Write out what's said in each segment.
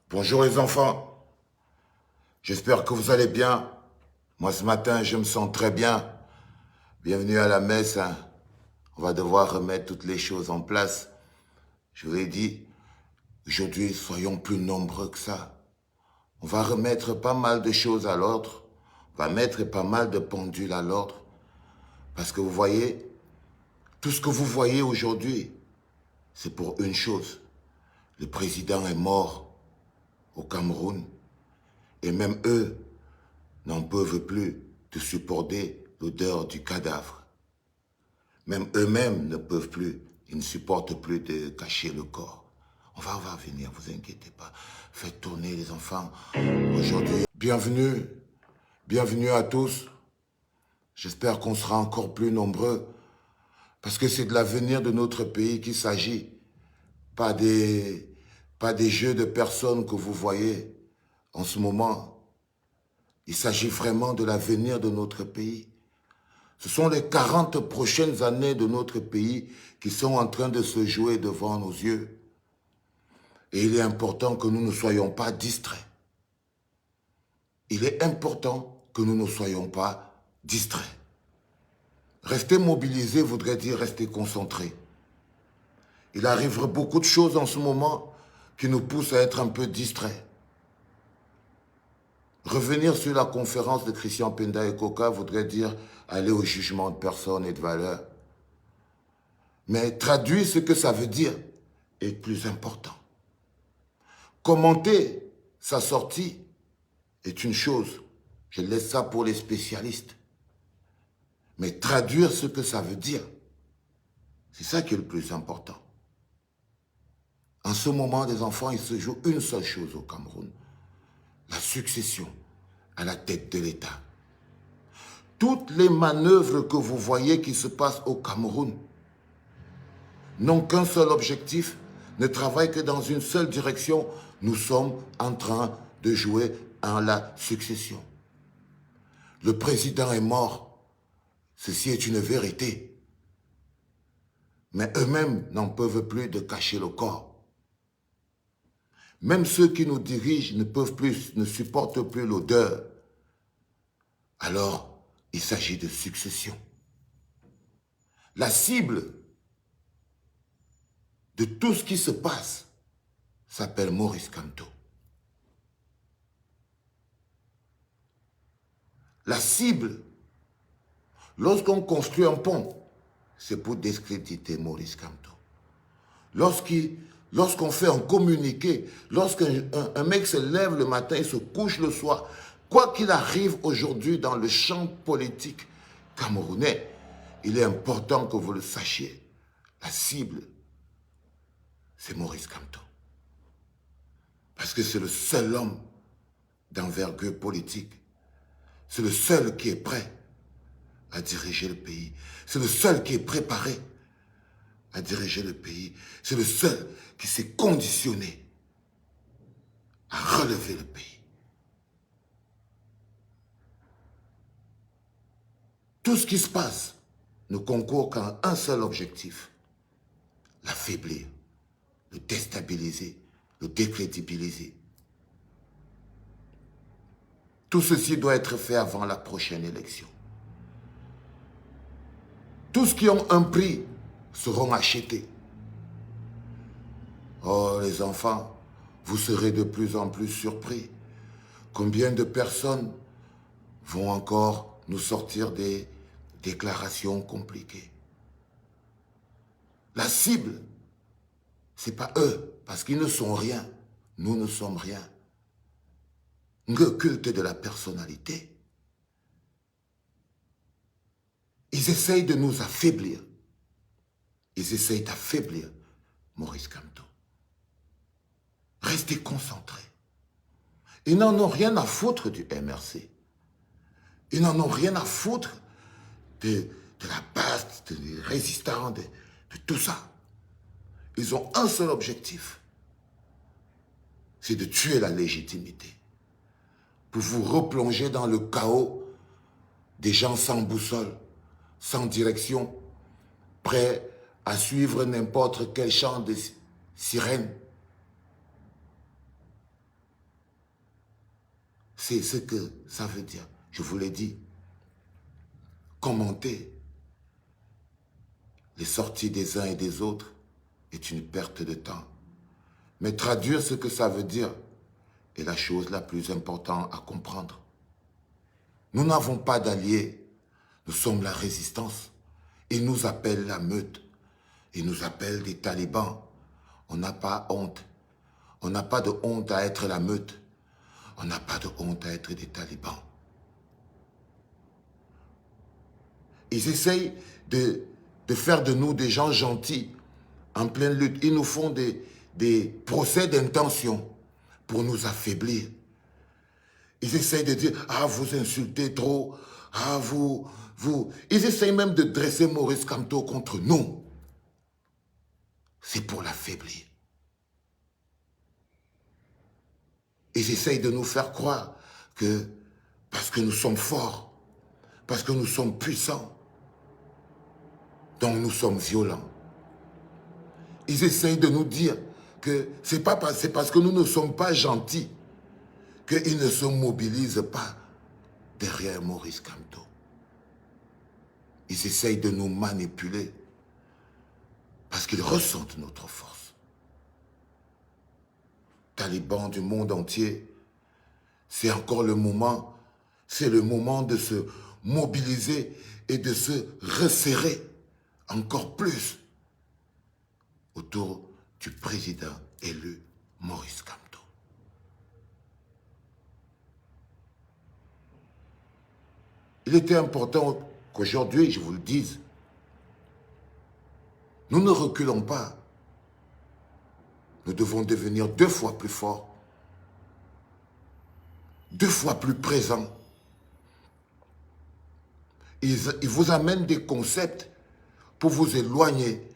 Bonjour les enfants, j'espère que vous allez bien. Moi ce matin je me sens très bien. Bienvenue à la messe, hein. On va devoir remettre toutes les choses en place. Je vous l'ai dit, aujourd'hui soyons plus nombreux que ça. On va remettre pas mal de choses à l'ordre. On va mettre pas mal de pendules à l'ordre. Parce que vous voyez, tout ce que vous voyez aujourd'hui, c'est pour une chose. Le président est mort au Cameroun. Et même eux n'en peuvent plus de supporter l'odeur du cadavre. Même eux-mêmes ne peuvent plus, ils ne supportent plus de cacher le corps. On va venir, vous inquiétez pas. Faites tourner les enfants aujourd'hui. Bienvenue, bienvenue à tous. J'espère qu'on sera encore plus nombreux parce que c'est de l'avenir de notre pays qu'il s'agit. Pas des, pas des jeux de personnes que vous voyez en ce moment. Il s'agit vraiment de l'avenir de notre pays. Ce sont les 40 prochaines années de notre pays qui sont en train de se jouer devant nos yeux. Et il est important que nous ne soyons pas distraits. Il est important que nous ne soyons pas distraits. Rester mobilisé voudrait dire rester concentré. Il arrive beaucoup de choses en ce moment qui nous poussent à être un peu distraits. Revenir sur la conférence de Christian Penda et Coca voudrait dire aller au jugement de personnes et de valeurs. Mais traduire ce que ça veut dire est plus important. Commenter sa sortie est une chose. Je laisse ça pour les spécialistes. Mais traduire ce que ça veut dire, c'est ça qui est le plus important. En ce moment, des enfants, il se joue une seule chose au Cameroun. La succession à la tête de l'État. Toutes les manœuvres que vous voyez qui se passent au Cameroun n'ont qu'un seul objectif, ne travaillent que dans une seule direction. Nous sommes en train de jouer à la succession. Le président est mort. Ceci est une vérité. Mais eux-mêmes n'en peuvent plus de cacher le corps. Même ceux qui nous dirigent ne peuvent plus, ne supportent plus l'odeur. Alors, il s'agit de succession. La cible de tout ce qui se passe s'appelle Maurice Kamto. La cible, lorsqu'on construit un pont, c'est pour discréditer Maurice Kamto. Lorsqu'on fait un communiqué, lorsqu'un mec se lève le matin et se couche le soir, quoi qu'il arrive aujourd'hui dans le champ politique camerounais, il est important que vous le sachiez. La cible, c'est Maurice Kamto. Parce que c'est le seul homme d'envergure politique. C'est le seul qui est prêt à diriger le pays. C'est le seul qui est préparé à diriger le pays. C'est le seul qui s'est conditionné à relever le pays. Tout ce qui se passe ne concourt qu'à un seul objectif, l'affaiblir, le déstabiliser, le décrédibiliser. Tout ceci doit être fait avant la prochaine élection. Tous qui ont un prix seront achetés. Oh, les enfants, vous serez de plus en plus surpris. Combien de personnes vont encore nous sortir des déclarations compliquées? La cible, ce n'est pas eux, parce qu'ils ne sont rien. Nous ne sommes rien. Le culte de la personnalité. Ils essayent de nous affaiblir. Ils essayent d'affaiblir Maurice Kamto. Restez concentrés. Ils n'en ont rien à foutre du MRC. Ils n'en ont rien à foutre de la base, des résistants, de tout ça. Ils ont un seul objectif. C'est de tuer la légitimité. Pour vous replonger dans le chaos des gens sans boussole, sans direction, prêts à suivre n'importe quel chant de sirène. c'est ce que ça veut dire. Je vous l'ai dit. Commenter les sorties des uns et des autres est une perte de temps. Mais traduire ce que ça veut dire est la chose la plus importante à comprendre. Nous n'avons pas d'alliés. Nous sommes la résistance. Ils nous appellent la meute. Ils nous appellent des talibans. On n'a pas honte. On n'a pas de honte à être la meute. On n'a pas de honte à être des talibans. Ils essayent de faire de nous des gens gentils en pleine lutte. Ils nous font des procès d'intention pour nous affaiblir. Ils essayent de dire, ah, vous insultez trop, ah, vous... Ils essayent même de dresser Maurice Kamto contre nous. C'est pour l'affaiblir. Ils essayent de nous faire croire que parce que nous sommes forts, parce que nous sommes puissants, donc nous sommes violents. Ils essayent de nous dire que c'est parce que nous ne sommes pas gentils qu'ils ne se mobilisent pas derrière Maurice Kamto. Ils essayent de nous manipuler parce qu'ils ressentent notre force. Talibans du monde entier, c'est encore le moment, c'est le moment de se mobiliser et de se resserrer encore plus autour du président élu Maurice Kamto. Il était important qu'aujourd'hui, je vous le dise, nous ne reculons pas. Nous devons devenir 2 fois plus forts, 2 fois plus présents. Ils vous amènent des concepts pour vous éloigner.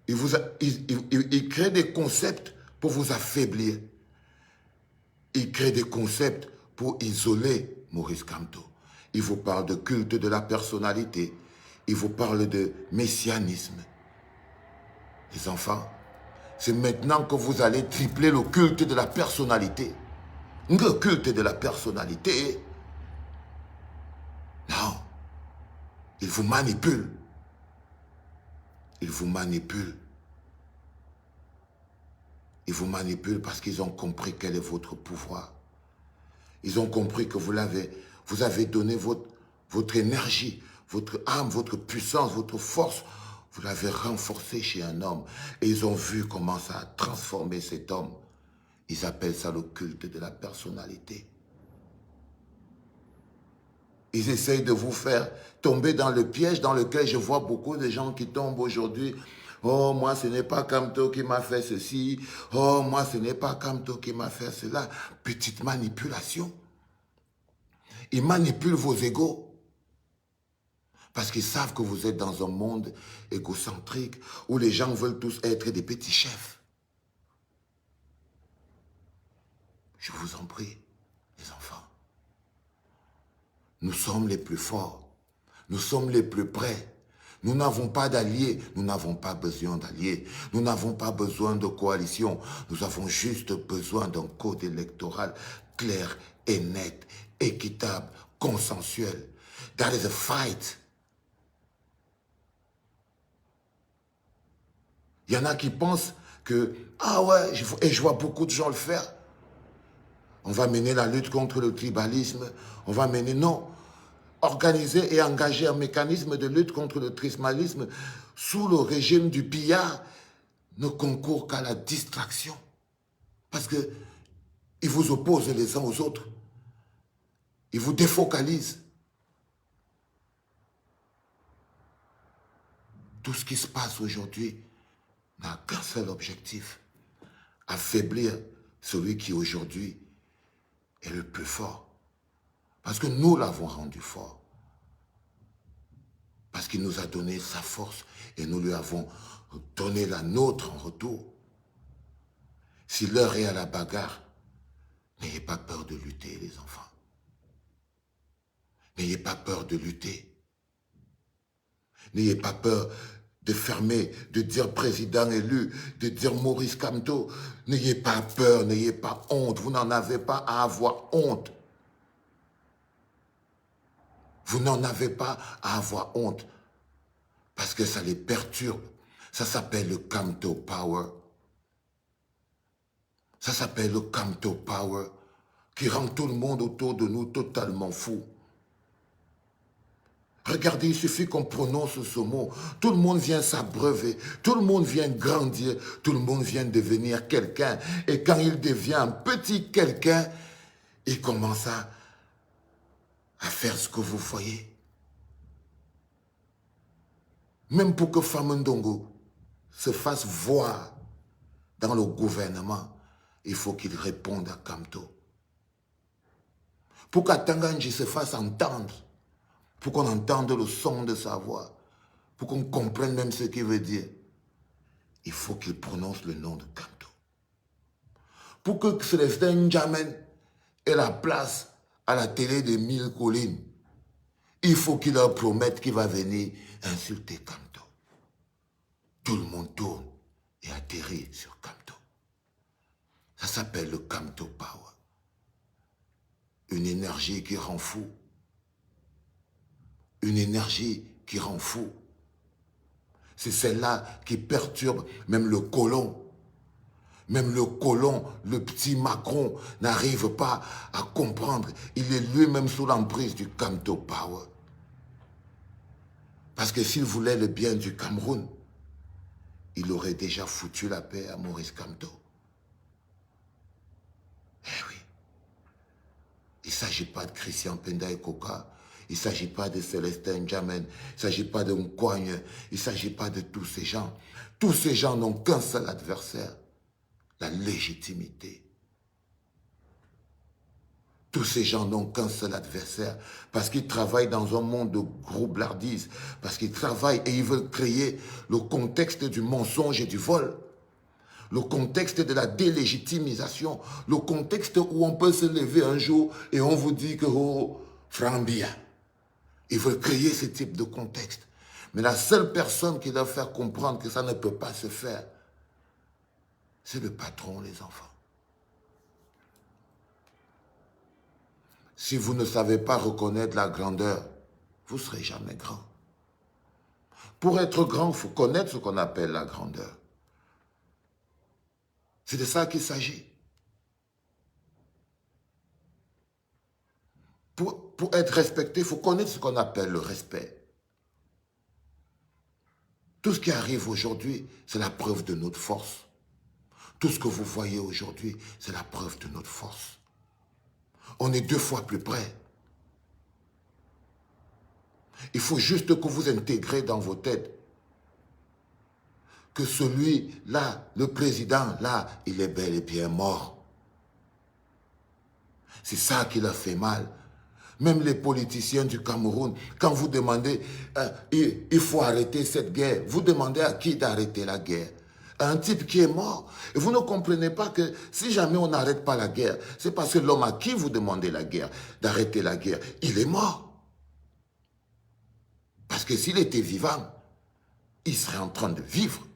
Ils créent des concepts pour vous affaiblir. Ils créent des concepts pour isoler Maurice Kamto. Ils vous parlent de culte de la personnalité. Ils vous parlent de messianisme. Les enfants, c'est maintenant que vous allez tripler le culte de la personnalité. Le culte de la personnalité, non, ils vous manipulent. Ils vous manipulent. Ils vous manipulent parce qu'ils ont compris quel est votre pouvoir. Ils ont compris que vous avez donné votre énergie, votre âme, votre puissance, votre force. Vous l'avez renforcé chez un homme. Et ils ont vu comment ça a transformé cet homme. Ils appellent ça le culte de la personnalité. Ils essayent de vous faire tomber dans le piège dans lequel je vois beaucoup de gens qui tombent aujourd'hui. Oh, moi, ce n'est pas Kamto qui m'a fait ceci. Oh, moi, ce n'est pas Kamto qui m'a fait cela. Petite manipulation. Ils manipulent vos égos. Parce qu'ils savent que vous êtes dans un monde égocentrique où les gens veulent tous être des petits chefs. Je vous en prie, les enfants. Nous sommes les plus forts. Nous sommes les plus près. Nous n'avons pas d'alliés. Nous n'avons pas besoin d'alliés. Nous n'avons pas besoin de coalition. Nous avons juste besoin d'un code électoral clair et net, équitable, consensuel. That is a fight. Il y en a qui pensent que, ah ouais, et je vois beaucoup de gens le faire. On va mener la lutte contre le tribalisme. On va mener, non. Organiser et engager un mécanisme de lutte contre le tribalisme sous le régime du pillard ne concourt qu'à la distraction. Parce qu'ils vous opposent les uns aux autres. Ils vous défocalisent. Tout ce qui se passe aujourd'hui n'a qu'un seul objectif, affaiblir celui qui aujourd'hui est le plus fort. Parce que nous l'avons rendu fort. Parce qu'il nous a donné sa force et nous lui avons donné la nôtre en retour. Si l'heure est à la bagarre, n'ayez pas peur de lutter, les enfants. N'ayez pas peur de lutter. N'ayez pas peur de fermer, de dire président élu, de dire Maurice Kamto. N'ayez pas peur, n'ayez pas honte. Vous n'en avez pas à avoir honte. Vous n'en avez pas à avoir honte parce que ça les perturbe. Ça s'appelle le Kamto Power. Ça s'appelle le Kamto Power qui rend tout le monde autour de nous totalement fou. Regardez, il suffit qu'on prononce ce mot. Tout le monde vient s'abreuver. Tout le monde vient grandir. Tout le monde vient devenir quelqu'un. Et quand il devient un petit quelqu'un, il commence à faire ce que vous voyez. Même pour que Famundongo se fasse voir dans le gouvernement, il faut qu'il réponde à Kamto. Pour qu'Atanganji se fasse entendre, pour qu'on entende le son de sa voix, pour qu'on comprenne même ce qu'il veut dire, il faut qu'il prononce le nom de Kamto. Pour que Célestin N'Djamène ait la place à la télé des 1000 collines, il faut qu'il leur promette qu'il va venir insulter Kamto. Tout le monde tourne et atterrit sur Kamto. Ça s'appelle le Kamto Power. Une énergie qui rend fou. Une énergie qui rend fou. C'est celle-là qui perturbe même le colon. Même le colon, le petit Macron, n'arrive pas à comprendre. Il est lui-même sous l'emprise du Kamto Power. Parce que s'il voulait le bien du Cameroun, il aurait déjà foutu la paix à Maurice Kamto. Eh oui. Il ne s'agit pas de Christian Penda et Koka. Il ne s'agit pas de Célestin N'Djamène. Il ne s'agit pas de Nkwagne. Il ne s'agit pas de tous ces gens. Tous ces gens n'ont qu'un seul adversaire. La légitimité. Tous ces gens n'ont qu'un seul adversaire. Parce qu'ils travaillent dans un monde de groublardise. Parce qu'ils travaillent et ils veulent créer le contexte du mensonge et du vol. Le contexte de la délégitimisation, le contexte où on peut se lever un jour et on vous dit que oh, Frambia. Ils veulent créer ce type de contexte. Mais la seule personne qui leur fait comprendre que ça ne peut pas se faire, c'est le patron, les enfants. Si vous ne savez pas reconnaître la grandeur, vous ne serez jamais grand. Pour être grand, il faut connaître ce qu'on appelle la grandeur. C'est de ça qu'il s'agit. Pour être respecté, il faut connaître ce qu'on appelle le respect. Tout ce qui arrive aujourd'hui, c'est la preuve de notre force. Tout ce que vous voyez aujourd'hui, c'est la preuve de notre force. On est 2 fois plus près. Il faut juste que vous intégrez dans vos têtes que celui-là, le président, là, il est bel et bien mort. C'est ça qui leur fait mal. Même les politiciens du Cameroun, quand vous demandez, il faut arrêter cette guerre, vous demandez à qui d'arrêter la guerre? À un type qui est mort. Et vous ne comprenez pas que si jamais on n'arrête pas la guerre, c'est parce que l'homme à qui vous demandez la guerre, d'arrêter la guerre, il est mort. Parce que s'il était vivant, il serait en train de vivre.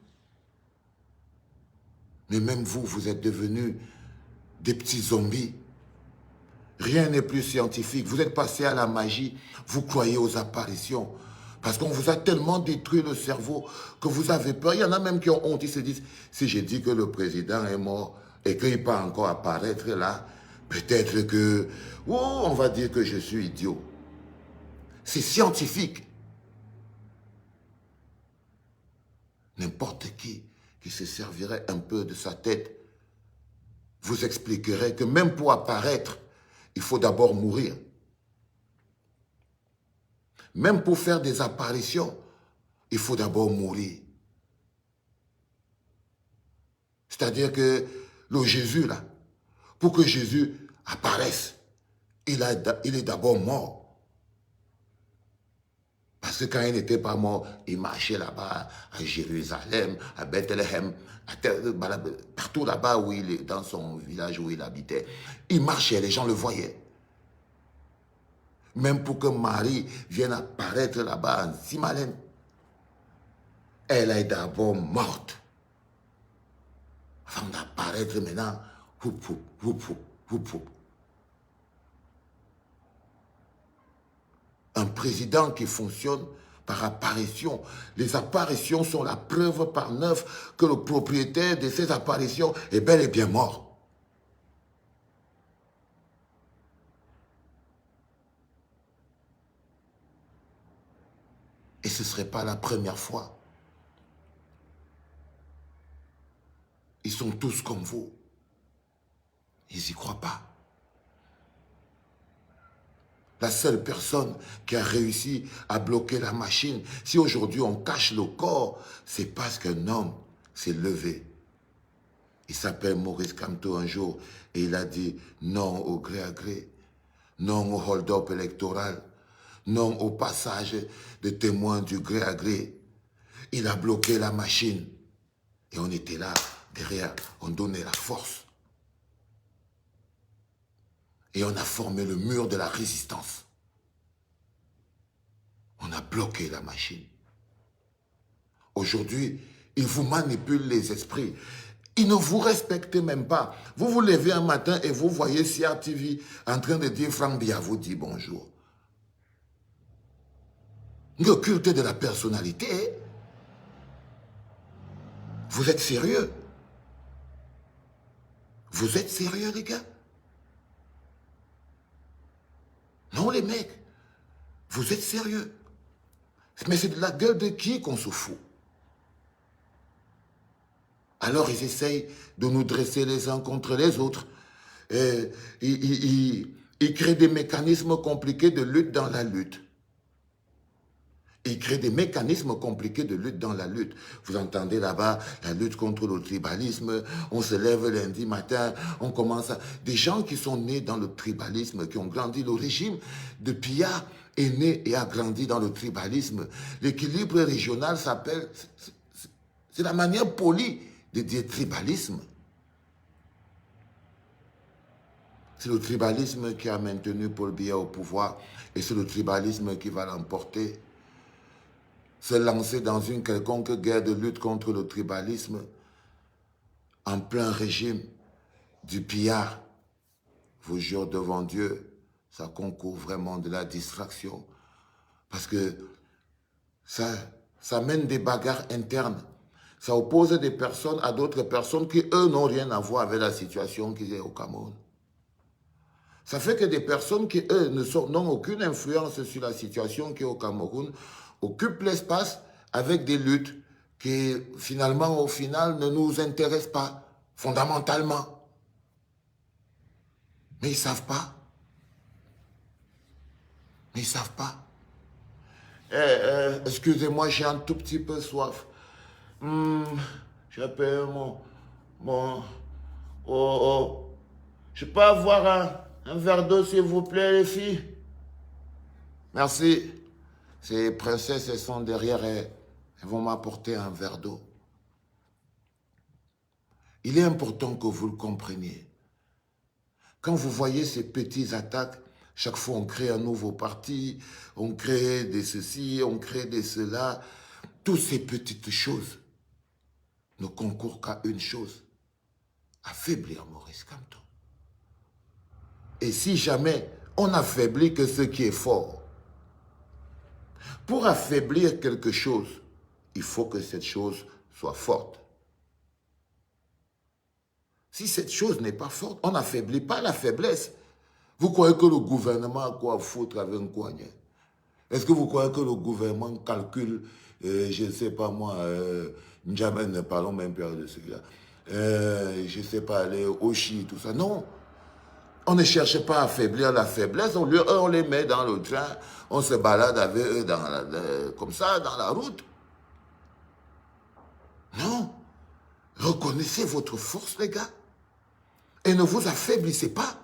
Mais même vous, vous êtes devenus des petits zombies. Rien n'est plus scientifique. Vous êtes passé à la magie. Vous croyez aux apparitions. Parce qu'on vous a tellement détruit le cerveau que vous avez peur. Il y en a même qui ont honte. Ils se disent, si j'ai dit que le président est mort et qu'il ne peut encore apparaître là, peut-être que, oh, on va dire que je suis idiot. C'est scientifique. N'importe qui se servirait un peu de sa tête vous expliquerait que même pour apparaître, il faut d'abord mourir. Même pour faire des apparitions, il faut d'abord mourir. C'est-à-dire que le Jésus, là, pour que Jésus apparaisse, il est d'abord mort. Parce que quand il n'était pas mort, il marchait là-bas, à Jérusalem, à Bethléem, partout là-bas où il est, dans son village où il habitait. Il marchait, les gens le voyaient. Même pour que Marie vienne apparaître là-bas en Simalène, elle est d'abord morte. Avant d'apparaître maintenant, houp, houp, houp, houp, houp, houp. Un président qui fonctionne par apparition. Les apparitions sont la preuve par neuf que le propriétaire de ces apparitions est bel et bien mort. Et ce ne serait pas la première fois. Ils sont tous comme vous. Ils n'y croient pas. La seule personne qui a réussi à bloquer la machine, si aujourd'hui on cache le corps, c'est parce qu'un homme s'est levé. Il s'appelle Maurice Kamto un jour et il a dit non au gré à gré, non au hold-up électoral, non au passage de témoins du gré à gré. Il a bloqué la machine et on était là, derrière, on donnait la force. Et on a formé le mur de la résistance. On a bloqué la machine. Aujourd'hui, ils vous manipulent les esprits. Ils ne vous respectent même pas. Vous vous levez un matin et vous voyez CRTV en train de dire Franck Biya vous dit bonjour. Le culte de la personnalité. Vous êtes sérieux? Vous êtes sérieux, les gars? Non, les mecs, vous êtes sérieux? Mais c'est de la gueule de qui qu'on se fout? Alors ils essayent de nous dresser les uns contre les autres. Ils créent des mécanismes compliqués de lutte dans la lutte. Ils créent des mécanismes compliqués de lutte dans la lutte. Vous entendez là-bas la lutte contre le tribalisme. On se lève lundi matin, on commence à... Des gens qui sont nés dans le tribalisme, qui ont grandi, le régime de Biya est né et a grandi dans le tribalisme. L'équilibre régional s'appelle... C'est la manière polie de dire tribalisme. C'est le tribalisme qui a maintenu Paul Biya au pouvoir et c'est le tribalisme qui va l'emporter. Se lancer dans une quelconque guerre de lutte contre le tribalisme en plein régime du pillard, vous jure devant Dieu, ça concourt vraiment de la distraction parce que ça mène des bagarres internes. Ça oppose des personnes à d'autres personnes qui, eux, n'ont rien à voir avec la situation qui est au Cameroun. Ça fait que des personnes qui, eux, n'ont aucune influence sur la situation qui est au Cameroun occupent l'espace avec des luttes qui, finalement, au final, ne nous intéressent pas, fondamentalement. Mais ils ne savent pas. Mais ils ne savent pas. Excusez-moi, j'ai un tout petit peu soif. J'appelle mon... Oh. Je peux avoir un verre d'eau, s'il vous plaît, les filles? Merci. Ces princesses, elles sont derrière, elles vont m'apporter un verre d'eau. Il est important que vous le compreniez. Quand vous voyez ces petites attaques, chaque fois on crée un nouveau parti, on crée des ceci, on crée des cela, toutes ces petites choses ne concourent qu'à une chose, affaiblir Maurice Kamto. Et si jamais on affaiblit que ce qui est fort, pour affaiblir quelque chose, il faut que cette chose soit forte. Si cette chose n'est pas forte, on n'affaiblit pas la faiblesse. Vous croyez que le gouvernement a quoi foutre avec un coignet? Est-ce que vous croyez que le gouvernement calcule, je ne sais pas moi, jamais ne parlons même plus de celui-là, je ne sais pas, les Oshi, tout ça. Non. On ne cherche pas à affaiblir la faiblesse, on les met dans le train, on se balade avec eux comme ça, dans la route. Non. Reconnaissez votre force, les gars. Et ne vous affaiblissez pas.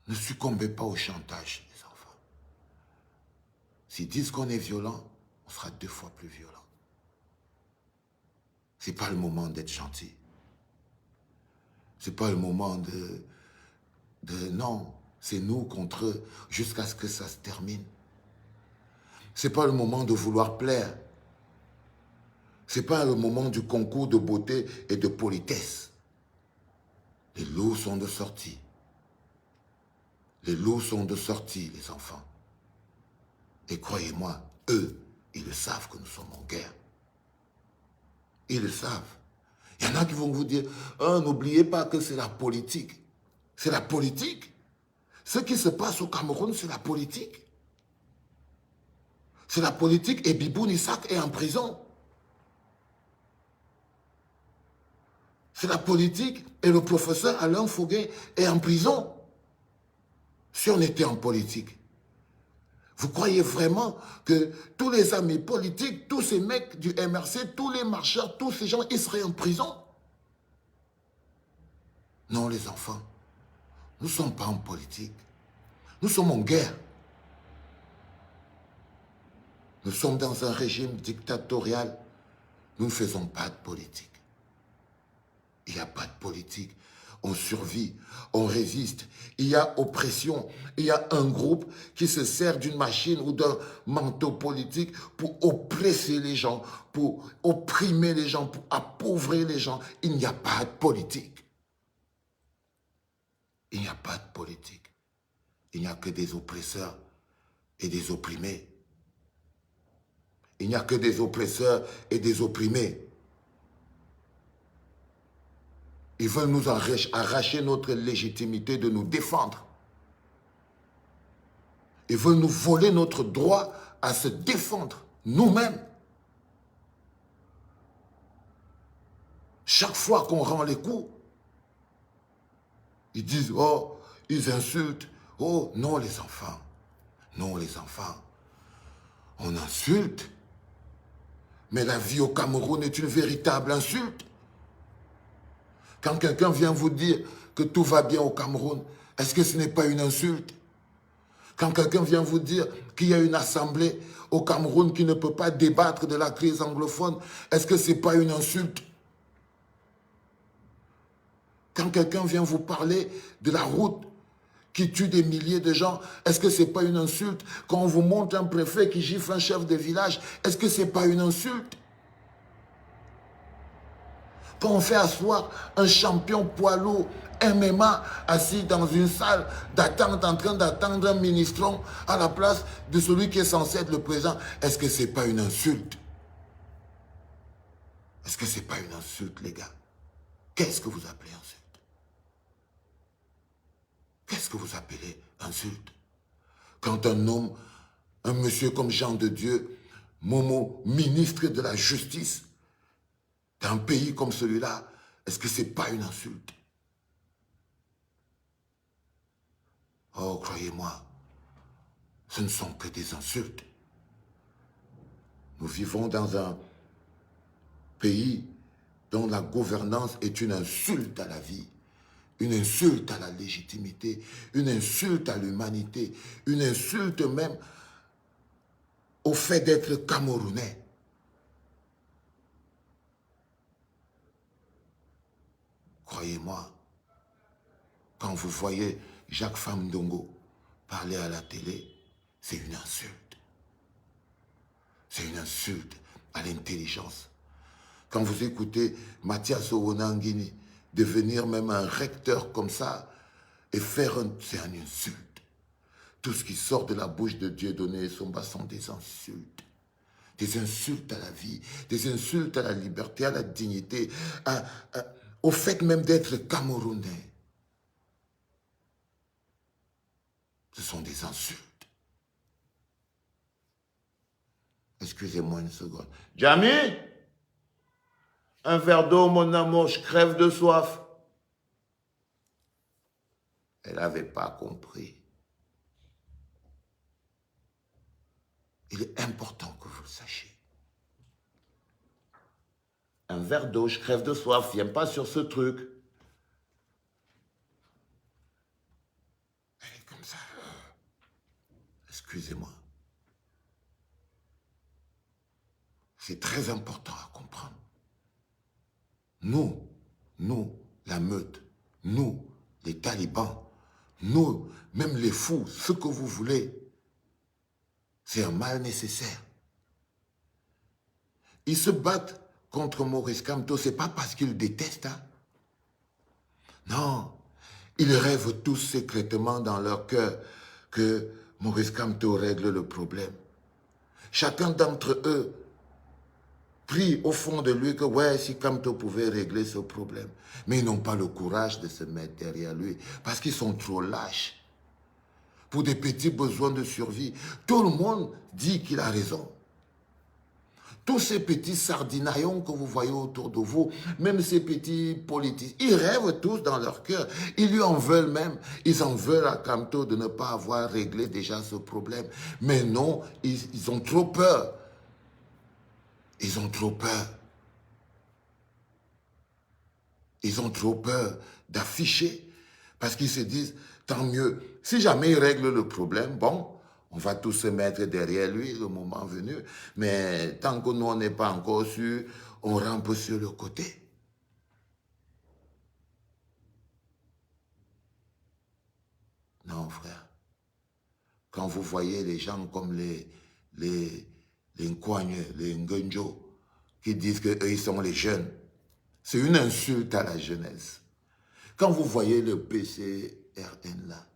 Ne succombez pas au chantage, les enfants. S'ils disent qu'on est violent, on sera 2 fois plus violent. Ce n'est pas le moment d'être gentil. Ce n'est pas le moment non, c'est nous contre eux, jusqu'à ce que ça se termine. Ce n'est pas le moment de vouloir plaire. Ce n'est pas le moment du concours de beauté et de politesse. Les loups sont de sortie. Les loups sont de sortie, les enfants. Et croyez-moi, eux, ils le savent que nous sommes en guerre. Ils le savent. Il y en a qui vont vous dire, oh, n'oubliez pas que c'est la politique. C'est la politique. Ce qui se passe au Cameroun, c'est la politique. C'est la politique et Biboun Isaac est en prison. C'est la politique et le professeur Alain Foguet est en prison. Si on était en politique, vous croyez vraiment que tous les amis politiques, tous ces mecs du MRC, tous les marcheurs, tous ces gens, ils seraient en prison? Non, les enfants, nous ne sommes pas en politique. Nous sommes en guerre. Nous sommes dans un régime dictatorial. Nous ne faisons pas de politique. Il n'y a pas de politique. On survit, on résiste. Il y a oppression. Il y a un groupe qui se sert d'une machine ou d'un manteau politique pour oppresser les gens, pour opprimer les gens, pour appauvrir les gens. Il n'y a pas de politique. Il n'y a pas de politique. Il n'y a que des oppresseurs et des opprimés. Il n'y a que des oppresseurs et des opprimés. Ils veulent nous arracher notre légitimité de nous défendre. Ils veulent nous voler notre droit à se défendre nous-mêmes. Chaque fois qu'on rend les coups, ils disent, oh, ils insultent. Oh, non les enfants. Non les enfants. On insulte. Mais la vie au Cameroun est une véritable insulte. Quand quelqu'un vient vous dire que tout va bien au Cameroun, est-ce que ce n'est pas une insulte? Quand quelqu'un vient vous dire qu'il y a une assemblée au Cameroun qui ne peut pas débattre de la crise anglophone, est-ce que ce n'est pas une insulte? Quand quelqu'un vient vous parler de la route qui tue des milliers de gens, est-ce que ce n'est pas une insulte? Quand on vous montre un préfet qui gifle un chef de village, est-ce que ce n'est pas une insulte? Quand on fait asseoir un champion poids lourd MMA assis dans une salle d'attente, en train d'attendre un ministron à la place de celui qui est censé être le président, est-ce que ce n'est pas une insulte? Est-ce que ce n'est pas une insulte, les gars? Qu'est-ce que vous appelez insulte? Qu'est-ce que vous appelez insulte? Quand un homme, un monsieur comme Jean de Dieu, Momo, ministre de la Justice, d'un pays comme celui-là, est-ce que ce n'est pas une insulte? Oh, croyez-moi, ce ne sont que des insultes. Nous vivons dans un pays dont la gouvernance est une insulte à la vie, une insulte à la légitimité, une insulte à l'humanité, une insulte même au fait d'être Camerounais. Croyez-moi, quand vous voyez Jacques Famdongo parler à la télé, c'est une insulte. C'est une insulte à l'intelligence. Quand vous écoutez Mathias Owonangini devenir même un recteur comme ça et faire un... c'est une insulte. Tout ce qui sort de la bouche de Dieudonné et Somba sont des insultes. Des insultes à la vie, des insultes à la liberté, à la dignité, au fait même d'être Camerounais. Ce sont des insultes. Excusez-moi une seconde. Jamy, un verre d'eau, mon amour, je crève de soif. Elle n'avait pas compris. Il est important que vous le sachiez. Un verre d'eau, je crève de soif, viens pas sur ce truc. Elle est comme ça. Excusez-moi. C'est très important à comprendre. Nous, la meute, nous, les talibans, nous, même les fous, ce que vous voulez, c'est un mal nécessaire. Ils se battent contre Maurice Kamto, ce n'est pas parce qu'ils le détestent. Hein. Non, Ils rêvent tous secrètement dans leur cœur que Maurice Kamto règle le problème. Chacun d'entre eux prie au fond de lui que ouais, si Kamto pouvait régler ce problème. Mais ils n'ont pas le courage de se mettre derrière lui parce qu'ils sont trop lâches. Pour des petits besoins de survie, tout le monde dit qu'il a raison. Tous ces petits sardinaillons que vous voyez autour de vous, même ces petits politiciens, ils rêvent tous dans leur cœur. Ils lui en veulent même. Ils en veulent à Kamto de ne pas avoir réglé déjà ce problème. Mais non, ils ont trop peur. Ils ont trop peur. Ils ont trop peur d'afficher. Parce qu'ils se disent, tant mieux. Si jamais ils règlent le problème, bon, on va tous se mettre derrière lui le moment venu. Mais tant que nous, on n'est pas encore sûr, on rampe sur le côté. Non, frère. Quand vous voyez les gens comme les Nkwagne, les Ngenjo, qui disent qu'eux, ils sont les jeunes, c'est une insulte à la jeunesse. Quand vous voyez le PCRN là,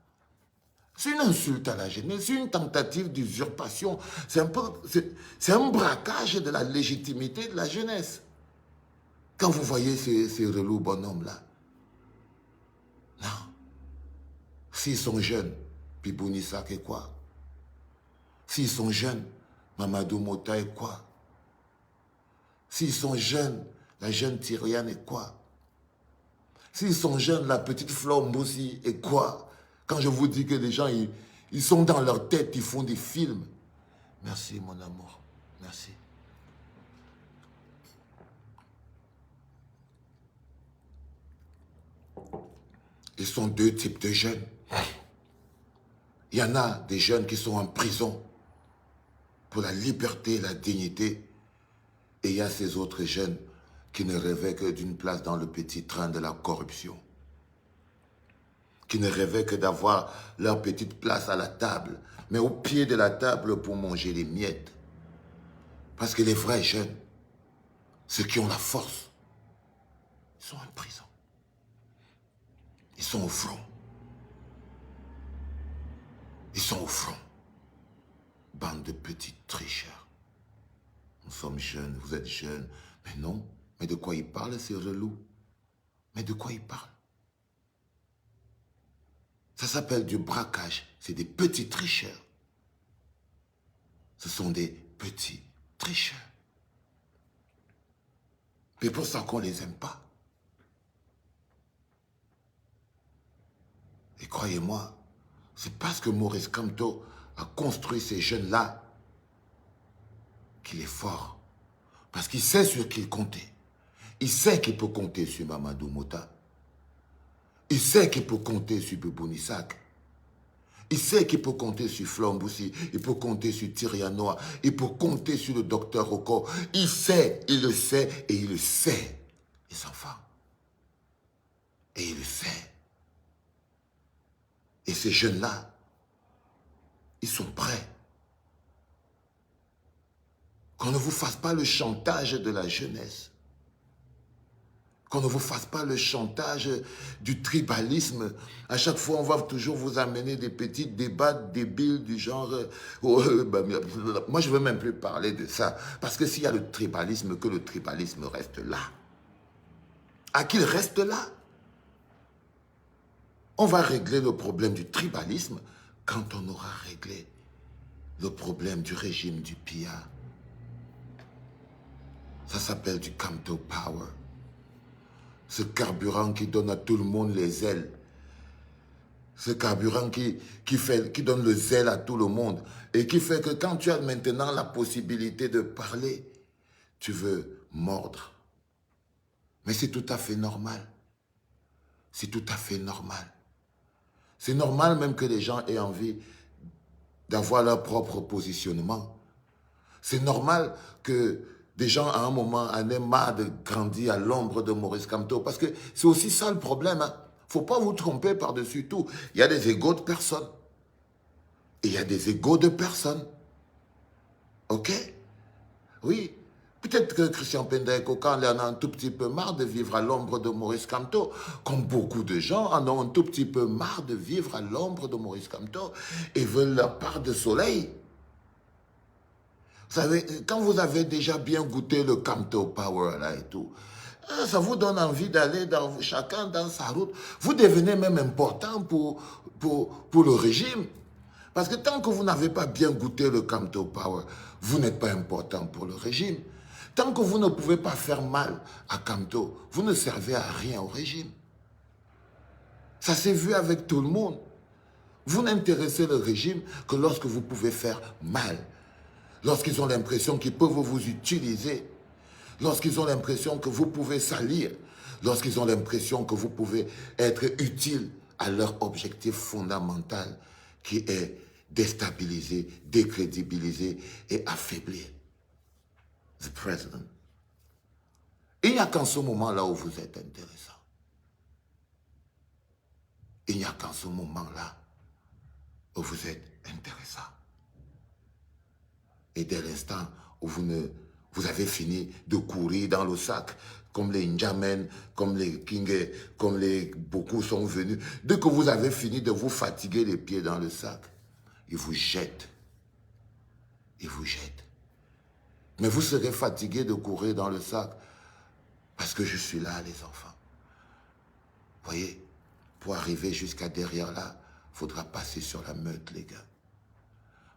c'est une insulte à la jeunesse, c'est une tentative d'usurpation. C'est un braquage de la légitimité de la jeunesse. Quand vous voyez ces relous bonhommes-là, non. S'ils sont jeunes, Pibouni Sak est quoi? S'ils sont jeunes, Mamadou Mota est quoi? S'ils sont jeunes, la jeune Tyriane est quoi? S'ils sont jeunes, la petite Flore Moussi est quoi? Quand je vous dis que les gens, ils sont dans leur tête, ils font des films. Merci, mon amour. Merci. Ils sont deux types de jeunes. Il y en a des jeunes qui sont en prison pour la liberté et la dignité. Et il y a ces autres jeunes qui ne rêvaient que d'une place dans le petit train de la corruption. Qui ne rêvaient que d'avoir leur petite place à la table, mais au pied de la table pour manger les miettes. Parce que les vrais jeunes, ceux qui ont la force, ils sont en prison. Ils sont au front. Ils sont au front. Bande de petits tricheurs. Nous sommes jeunes, vous êtes jeunes. Mais non, mais de quoi ils parlent ces relous? Mais de quoi ils parlent? Ça s'appelle du braquage. C'est des petits tricheurs. Ce sont des petits tricheurs. C'est pour ça qu'on ne les aime pas. Et croyez-moi, c'est parce que Maurice Kamto a construit ces jeunes-là qu'il est fort. Parce qu'il sait sur qui il comptait. Il sait qu'il peut compter sur Mamadou Mota. Il sait qu'il peut compter sur Pibouni Sak. Il sait qu'il peut compter sur Flore Moussi. Il peut compter sur Tyrianoa. Il peut compter sur le docteur Oko. Il sait, il le sait et il le sait, les enfants. Et il le sait. Et ces jeunes-là, ils sont prêts. Qu'on ne vous fasse pas le chantage de la jeunesse. Qu'on ne vous fasse pas le chantage du tribalisme. À chaque fois, on va toujours vous amener des petits débats débiles du genre... moi, je ne veux même plus parler de ça. Parce que s'il y a le tribalisme, que le tribalisme reste là. À qu'il reste là. On va régler le problème du tribalisme quand on aura réglé le problème du régime du PIA. Ça s'appelle du Kamto Power. Ce carburant qui donne à tout le monde les ailes. Ce carburant qui donne le zèle à tout le monde. Et qui fait que quand tu as maintenant la possibilité de parler, tu veux mordre. Mais c'est tout à fait normal. C'est tout à fait normal. C'est normal même que les gens aient envie d'avoir leur propre positionnement. C'est normal que des gens, à un moment, en aient marre de grandir à l'ombre de Maurice Kamto. Parce que c'est aussi ça le problème. Hein. Faut pas vous tromper par-dessus tout. Il y a des égos de personnes. Et il y a des égos de personnes. OK? Oui. Peut-être que Christian Pendeko, quand il en a un tout petit peu marre de vivre à l'ombre de Maurice Kamto, comme beaucoup de gens en ont un tout petit peu marre de vivre à l'ombre de Maurice Kamto et veulent leur part de soleil. Vous savez, quand vous avez déjà bien goûté le Kamto Power là et tout, ça vous donne envie d'aller chacun dans sa route. Vous devenez même important pour le régime. Parce que tant que vous n'avez pas bien goûté le Kamto Power, vous n'êtes pas important pour le régime. Tant que vous ne pouvez pas faire mal à Kamto, vous ne servez à rien au régime. Ça s'est vu avec tout le monde. Vous n'intéressez le régime que lorsque vous pouvez faire mal. Lorsqu'ils ont l'impression qu'ils peuvent vous utiliser. Lorsqu'ils ont l'impression que vous pouvez salir. Lorsqu'ils ont l'impression que vous pouvez être utile à leur objectif fondamental qui est déstabiliser, décrédibiliser et affaiblir le président. Il n'y a qu'en ce moment-là où vous êtes intéressant. Il n'y a qu'en ce moment-là où vous êtes intéressant. Et dès l'instant où vous avez fini de courir dans le sac, comme les N'Djamen, comme les Kingé, comme beaucoup sont venus, dès que vous avez fini de vous fatiguer les pieds dans le sac, ils vous jettent. Ils vous jettent. Mais vous serez fatigué de courir dans le sac parce que je suis là, les enfants. Voyez, pour arriver jusqu'à derrière là, il faudra passer sur la meute, les gars.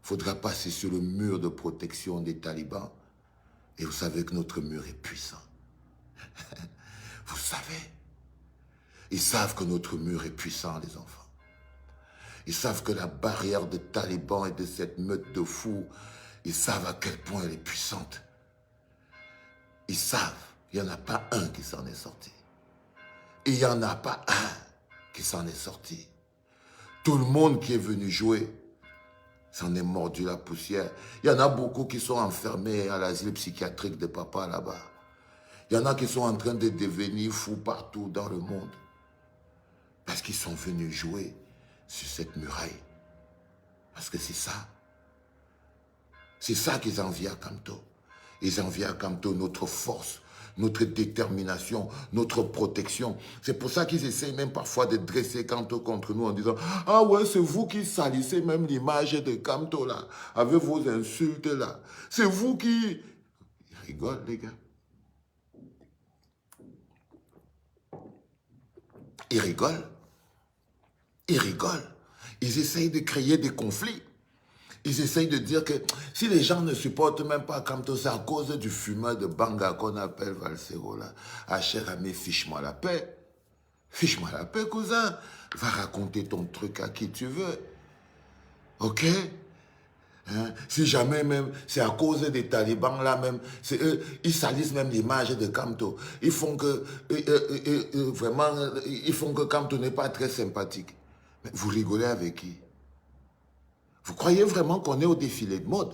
Il faudra passer sur le mur de protection des talibans. Et vous savez que notre mur est puissant. Vous savez. Ils savent que notre mur est puissant, les enfants. Ils savent que la barrière des talibans et de cette meute de fous, ils savent à quel point elle est puissante. Ils savent. Il n'y en a pas un qui s'en est sorti. Il n'y en a pas un qui s'en est sorti. Tout le monde qui est venu jouer s'en est mordu la poussière. Il y en a beaucoup qui sont enfermés à l'asile psychiatrique de papa là-bas. Il y en a qui sont en train de devenir fous partout dans le monde. Parce qu'ils sont venus jouer sur cette muraille. Parce que c'est ça. C'est ça qu'ils envient à Kamto. Ils envient à Kamto notre force, notre détermination, notre protection. C'est pour ça qu'ils essayent même parfois de dresser Kamto contre nous en disant « Ah ouais, c'est vous qui salissez même l'image de Kamto là, avec vos insultes là. C'est vous qui... » Ils rigolent, les gars. Ils rigolent. Ils rigolent. Ils essayent de créer des conflits. Ils essayent de dire que si les gens ne supportent même pas Kamto, c'est à cause du fumeur de Banga qu'on appelle Valsero là. Ah, cher ami, fiche-moi la paix. Fiche-moi la paix, cousin. Va raconter ton truc à qui tu veux. Ok? Hein? Si jamais même, c'est à cause des talibans là même, c'est eux, ils salissent même l'image de Kamto. Ils font que, vraiment, ils font que Kamto n'est pas très sympathique. Mais vous rigolez avec qui? Vous croyez vraiment qu'on est au défilé de mode?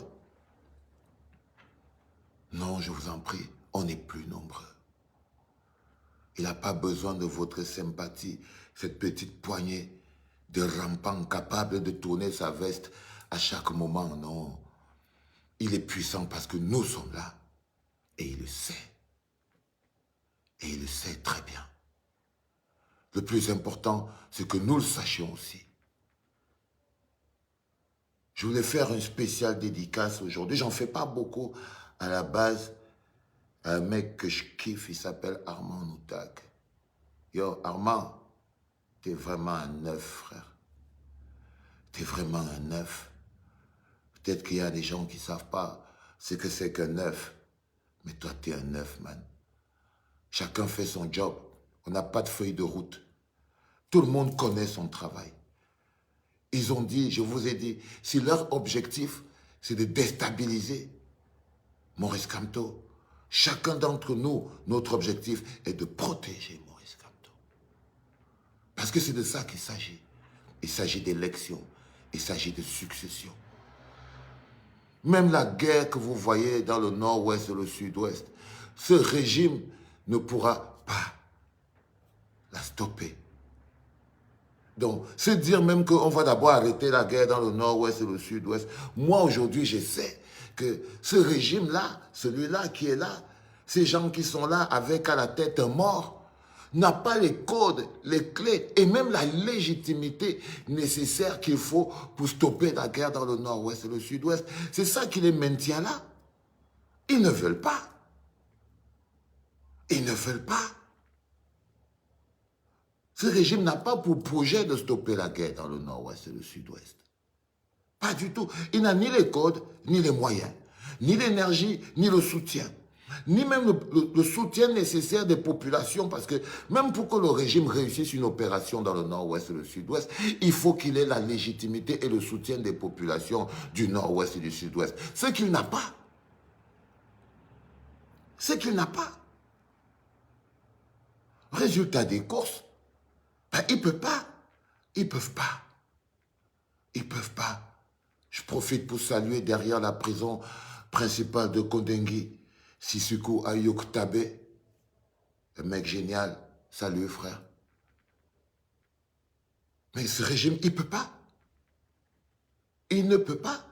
Non, je vous en prie, on est plus nombreux. Il n'a pas besoin de votre sympathie, cette petite poignée de rampants capables de tourner sa veste à chaque moment, non. Il est puissant parce que nous sommes là. Et il le sait. Et il le sait très bien. Le plus important, c'est que nous le sachions aussi. Je voulais faire une spéciale dédicace aujourd'hui. J'en fais pas beaucoup à la base. Un mec que je kiffe, il s'appelle Armand Noutak. Yo, Armand, t'es vraiment un neuf, frère. T'es vraiment un neuf. Peut-être qu'il y a des gens qui ne savent pas ce que c'est qu'un neuf. Mais toi, t'es un neuf, man. Chacun fait son job. On n'a pas de feuille de route. Tout le monde connaît son travail. Ils ont dit, je vous ai dit, si leur objectif, c'est de déstabiliser Maurice Kamto, chacun d'entre nous, notre objectif est de protéger Maurice Kamto. Parce que c'est de ça qu'il s'agit. Il s'agit d'élection. Il s'agit de succession. Même la guerre que vous voyez dans le nord-ouest et le sud-ouest, ce régime ne pourra pas la stopper. Donc, c'est dire même qu'on va d'abord arrêter la guerre dans le nord-ouest et le sud-ouest. Moi, aujourd'hui, je sais que ce régime-là, celui-là qui est là, ces gens qui sont là avec à la tête un mort, n'a pas les codes, les clés et même la légitimité nécessaire qu'il faut pour stopper la guerre dans le nord-ouest et le sud-ouest. C'est ça qui les maintient là. Ils ne veulent pas. Ils ne veulent pas. Ce régime n'a pas pour projet de stopper la guerre dans le nord-ouest et le sud-ouest. Pas du tout. Il n'a ni les codes, ni les moyens, ni l'énergie, ni le soutien, ni même le soutien nécessaire des populations, parce que même pour que le régime réussisse une opération dans le nord-ouest et le sud-ouest, il faut qu'il ait la légitimité et le soutien des populations du nord-ouest et du sud-ouest. Ce qu'il n'a pas. Ce qu'il n'a pas. Résultat des courses, ben, ils ne peuvent pas. Ils ne peuvent pas. Ils ne peuvent pas. Je profite pour saluer derrière la prison principale de Kondengui, Sissoko Ayok Tabe, un mec génial. Salut frère. Mais ce régime, il ne peut pas. Il ne peut pas.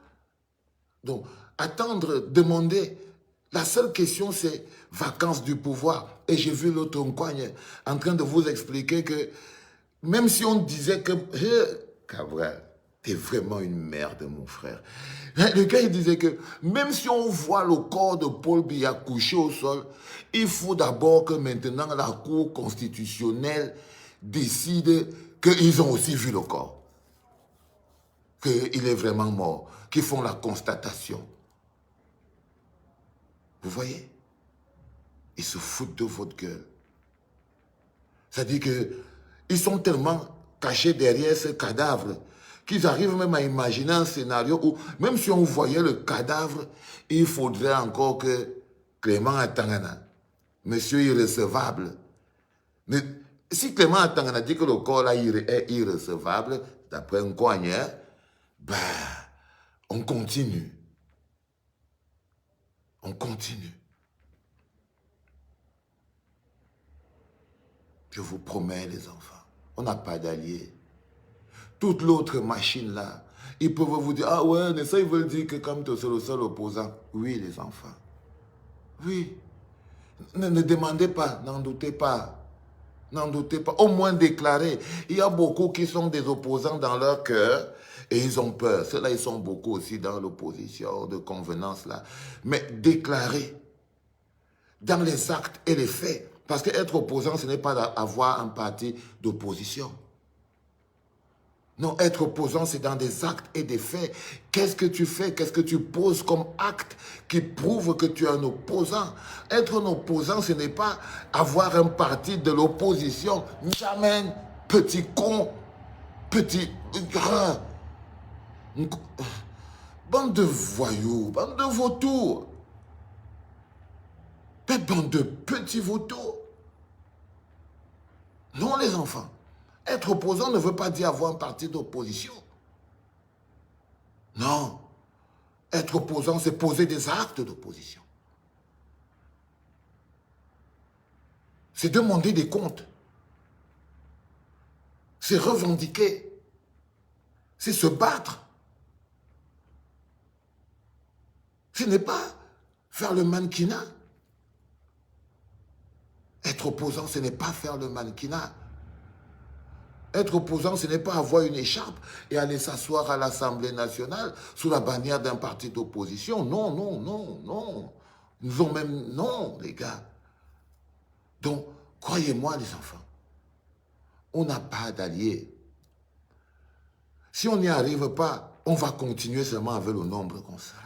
Donc, attendre, demander, la seule question c'est vacances du pouvoir. Et j'ai vu l'autre Nkogne en train de vous expliquer que même si on disait que... Cabral, t'es vraiment une merde, mon frère. Le gars, il disait que même si on voit le corps de Paul Biya couché au sol, il faut d'abord que maintenant la Cour constitutionnelle décide qu'ils ont aussi vu le corps. Qu'il est vraiment mort, qu'ils font la constatation. Vous voyez? Ils se foutent de votre gueule. C'est-à-dire qu'ils sont tellement cachés derrière ce cadavre qu'ils arrivent même à imaginer un scénario où, même si on voyait le cadavre, il faudrait encore que Clément Atangana, monsieur irrecevable, mais si Clément Atangana dit que le corps là est irrecevable, d'après un coigneur, ben, on continue. On continue. Je vous promets, les enfants, on n'a pas d'alliés. Toute l'autre machine là, ils peuvent vous dire, ah ouais, mais ça ils veulent dire que comme c'est le seul opposant. Oui, les enfants. Oui. Ne demandez pas, n'en doutez pas. N'en doutez pas. Au moins déclarez. Il y a beaucoup qui sont des opposants dans leur cœur et ils ont peur. Ceux-là, ils sont beaucoup aussi dans l'opposition de convenance là. Mais déclarez dans les actes et les faits. Parce qu'être opposant, ce n'est pas avoir un parti d'opposition. Non, être opposant, c'est dans des actes et des faits. Qu'est-ce que tu fais? Qu'est-ce que tu poses comme acte qui prouve que tu es un opposant? Être un opposant, ce n'est pas avoir un parti de l'opposition. Jamais, petit con, petit... Bande de voyous, bande de vautours. Bande de petits vautours. Non, les enfants. Être opposant ne veut pas dire avoir un parti d'opposition. Non. Être opposant, c'est poser des actes d'opposition. C'est demander des comptes. C'est revendiquer. C'est se battre. Ce n'est pas faire le mannequinat. Être opposant, ce n'est pas faire le mannequinat. Être opposant, ce n'est pas avoir une écharpe et aller s'asseoir à l'Assemblée nationale sous la bannière d'un parti d'opposition. Non, non, non, non. Nous ont même... Non, les gars. Donc, croyez-moi, les enfants, on n'a pas d'alliés. Si on n'y arrive pas, on va continuer seulement avec le nombre qu'on sera.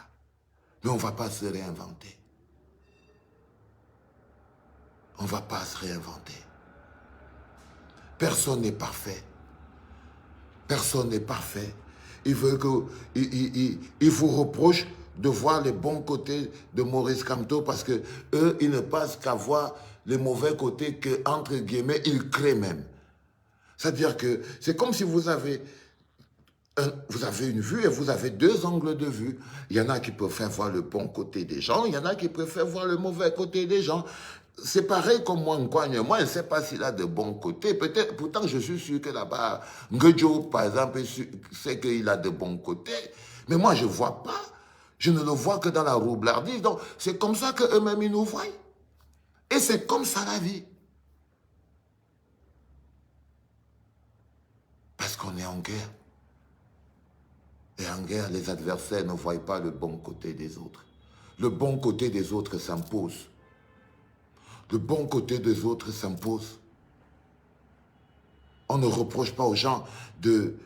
Mais on ne va pas se réinventer. On ne va pas se réinventer. Personne n'est parfait. Personne n'est parfait. Il vous reproche de voir les bons côtés de Maurice Kamto parce que eux, ils ne passent qu'à voir les mauvais côtés que, entre guillemets, ils créent même. C'est-à-dire que c'est comme si vous avez une vue et vous avez deux angles de vue. Il y en a qui préfèrent voir le bon côté des gens, il y en a qui préfèrent voir le mauvais côté des gens. C'est pareil comme moi, Nkogne. Moi, je ne sais pas s'il a de bons côtés. Peut-être, pourtant, je suis sûr que là-bas, Ngedjo, par exemple, sait qu'il a de bons côtés. Mais moi, je ne vois pas. Je ne le vois que dans la roublardise. Donc, c'est comme ça qu'eux-mêmes, ils nous voient. Et c'est comme ça la vie. Parce qu'on est en guerre. Et en guerre, les adversaires ne voient pas le bon côté des autres. Le bon côté des autres s'impose. Le bon côté des autres s'impose. On ne reproche pas aux gens de...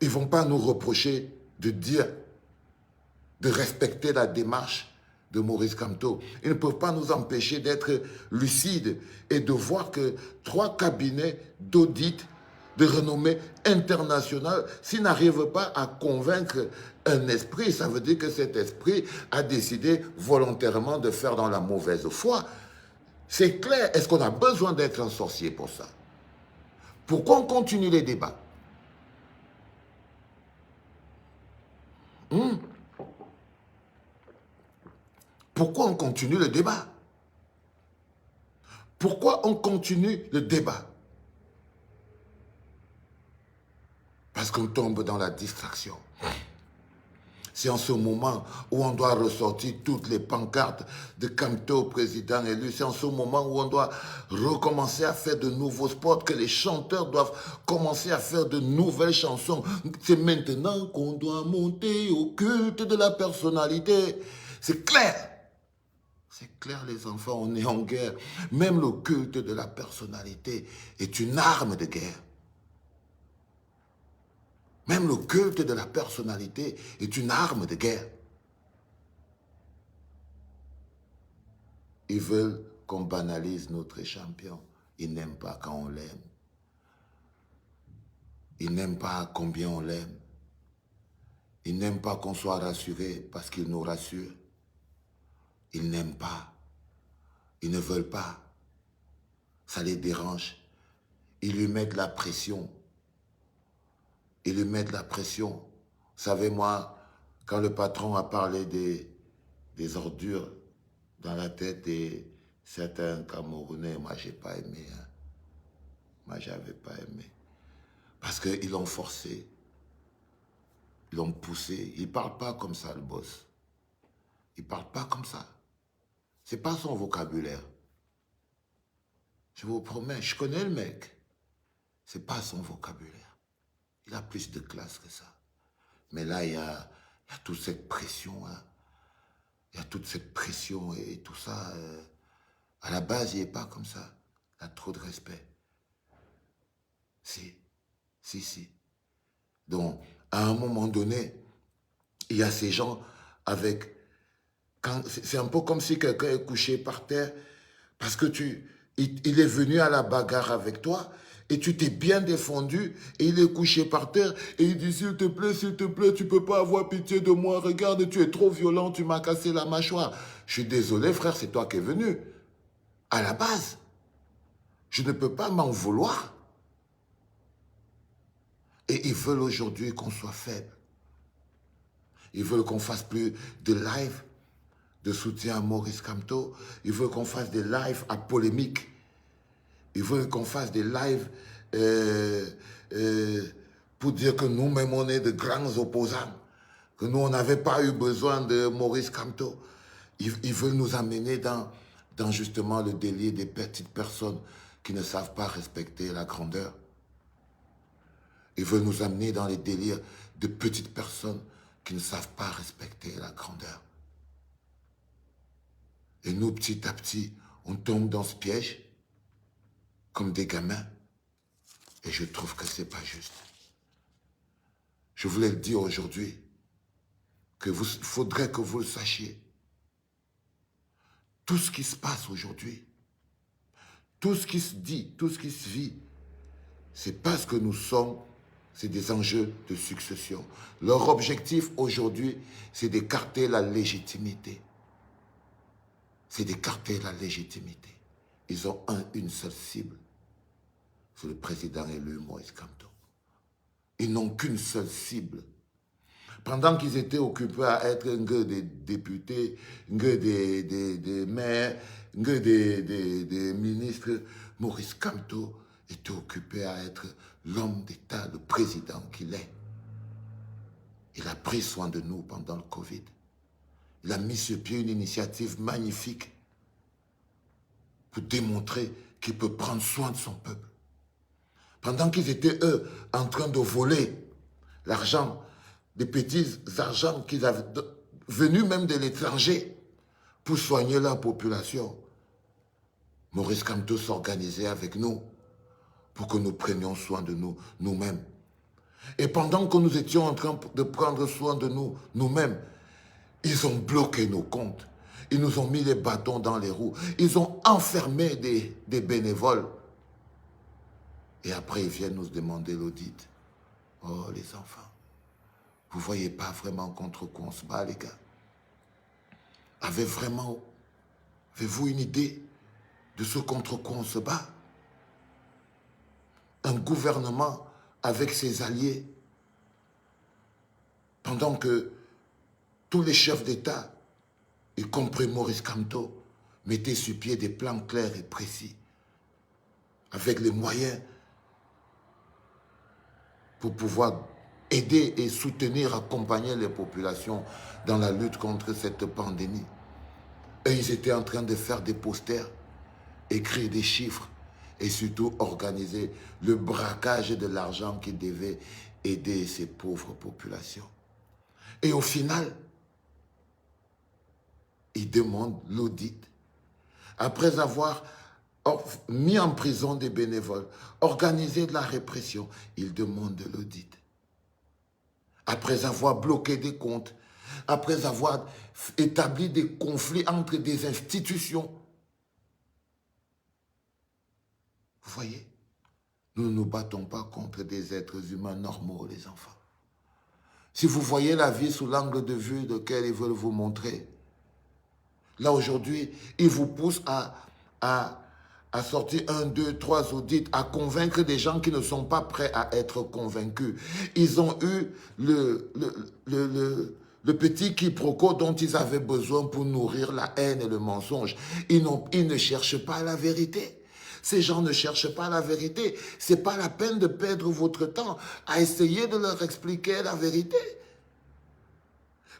Ils ne vont pas nous reprocher de dire, de respecter la démarche de Maurice Kamto. Ils ne peuvent pas nous empêcher d'être lucides et de voir que 3 cabinets d'audit de renommée internationale, s'ils n'arrivent pas à convaincre un esprit, ça veut dire que cet esprit a décidé volontairement de faire dans la mauvaise foi. C'est clair. Est-ce qu'on a besoin d'être un sorcier pour ça? Pourquoi on continue les débats? Pourquoi on continue le débat? Pourquoi on continue le débat? Parce qu'on tombe dans la distraction. C'est en ce moment où on doit ressortir toutes les pancartes de Kamto, président élu. C'est en ce moment où on doit recommencer à faire de nouveaux spots, que les chanteurs doivent commencer à faire de nouvelles chansons. C'est maintenant qu'on doit monter au culte de la personnalité. C'est clair. C'est clair, les enfants, on est en guerre. Même le culte de la personnalité est une arme de guerre. Même le culte de la personnalité est une arme de guerre. Ils veulent qu'on banalise notre champion. Ils n'aiment pas quand on l'aime. Ils n'aiment pas combien on l'aime. Ils n'aiment pas qu'on soit rassuré parce qu'ils nous rassurent. Ils n'aiment pas. Ils ne veulent pas. Ça les dérange. Ils lui mettent la pression. Ils lui mettent la pression. Vous savez, moi, quand le patron a parlé des ordures dans la tête de certains Camerounais, moi, j'ai pas aimé. Hein. Moi, j'avais pas aimé. Parce qu'ils l'ont forcé. Ils l'ont poussé. Il ne parle pas comme ça, le boss. Il ne parle pas comme ça. Ce n'est pas son vocabulaire. Je vous promets, je connais le mec. Ce n'est pas son vocabulaire. Il a plus de classe que ça. Mais là, il y a toute cette pression. Hein. Il y a toute cette pression et tout ça. À la base, il n'est pas comme ça. Il a trop de respect. Si. Donc, à un moment donné, il y a ces gens avec... C'est un peu comme si quelqu'un est couché par terre parce que il est venu à la bagarre avec toi et tu t'es bien défendu et il est couché par terre et il dit s'il te plaît, tu peux pas avoir pitié de moi, regarde, tu es trop violent, tu m'as cassé la mâchoire. Je suis désolé frère, c'est toi qui es venu. À la base, je ne peux pas m'en vouloir. Et ils veulent aujourd'hui qu'on soit faible. Ils veulent qu'on fasse plus de live de soutien à Maurice Kamto. Ils veulent qu'on fasse des lives à polémique. Ils veulent qu'on fasse des lives pour dire que nous-mêmes, on est de grands opposants. Que nous, on n'avait pas eu besoin de Maurice Kamto. Ils veulent nous amener dans justement le délire des petites personnes qui ne savent pas respecter la grandeur. Ils veulent nous amener dans les délires de petites personnes qui ne savent pas respecter la grandeur. Et nous, petit à petit, on tombe dans ce piège comme des gamins. Et je trouve que ce n'est pas juste. Je voulais le dire aujourd'hui, qu'il faudrait que vous le sachiez. Tout ce qui se passe aujourd'hui, tout ce qui se dit, tout ce qui se vit, c'est parce que nous sommes, c'est des enjeux de succession. Leur objectif aujourd'hui, c'est d'écarter la légitimité. C'est d'écarter la légitimité. Ils ont une seule cible. C'est le président élu Maurice Kamto. Ils n'ont qu'une seule cible. Pendant qu'ils étaient occupés à être un gars des députés, un gars des maires, un gars des ministres, Maurice Kamto était occupé à être l'homme d'État, le président qu'il est. Il a pris soin de nous pendant le Covid. Il a mis sur pied une initiative magnifique pour démontrer qu'il peut prendre soin de son peuple. Pendant qu'ils étaient, eux, en train de voler l'argent, des petits argents qu'ils avaient venus même de l'étranger pour soigner la population, Maurice Kamto s'organisait avec nous pour que nous prenions soin de nous, nous-mêmes. Et pendant que nous étions en train de prendre soin de nous, nous-mêmes, ils ont bloqué nos comptes. Ils nous ont mis les bâtons dans les roues. Ils ont enfermé des bénévoles. Et après, ils viennent nous demander l'audit. Oh, les enfants, vous ne voyez pas vraiment contre quoi on se bat, les gars? Avez-vous une idée de ce contre quoi on se bat? Un gouvernement avec ses alliés, pendant que tous les chefs d'État, y compris Maurice Kamto, mettaient sur pied des plans clairs et précis, avec les moyens pour pouvoir aider et soutenir, accompagner les populations dans la lutte contre cette pandémie. Et ils étaient en train de faire des posters, écrire des chiffres et surtout organiser le braquage de l'argent qui devait aider ces pauvres populations. Et au final, ils demandent l'audit. Après avoir mis en prison des bénévoles, organisé de la répression, ils demandent l'audit. Après avoir bloqué des comptes, après avoir établi des conflits entre des institutions. Vous voyez, nous ne nous battons pas contre des êtres humains normaux, les enfants. Si vous voyez la vie sous l'angle de vue lequel ils veulent vous montrer, là aujourd'hui, ils vous poussent à sortir 1, 2, 3 audits, à convaincre des gens qui ne sont pas prêts à être convaincus. Ils ont eu le petit quiproquo dont ils avaient besoin pour nourrir la haine et le mensonge. Ils ne cherchent pas la vérité. Ces gens ne cherchent pas la vérité. Ce n'est pas la peine de perdre votre temps à essayer de leur expliquer la vérité.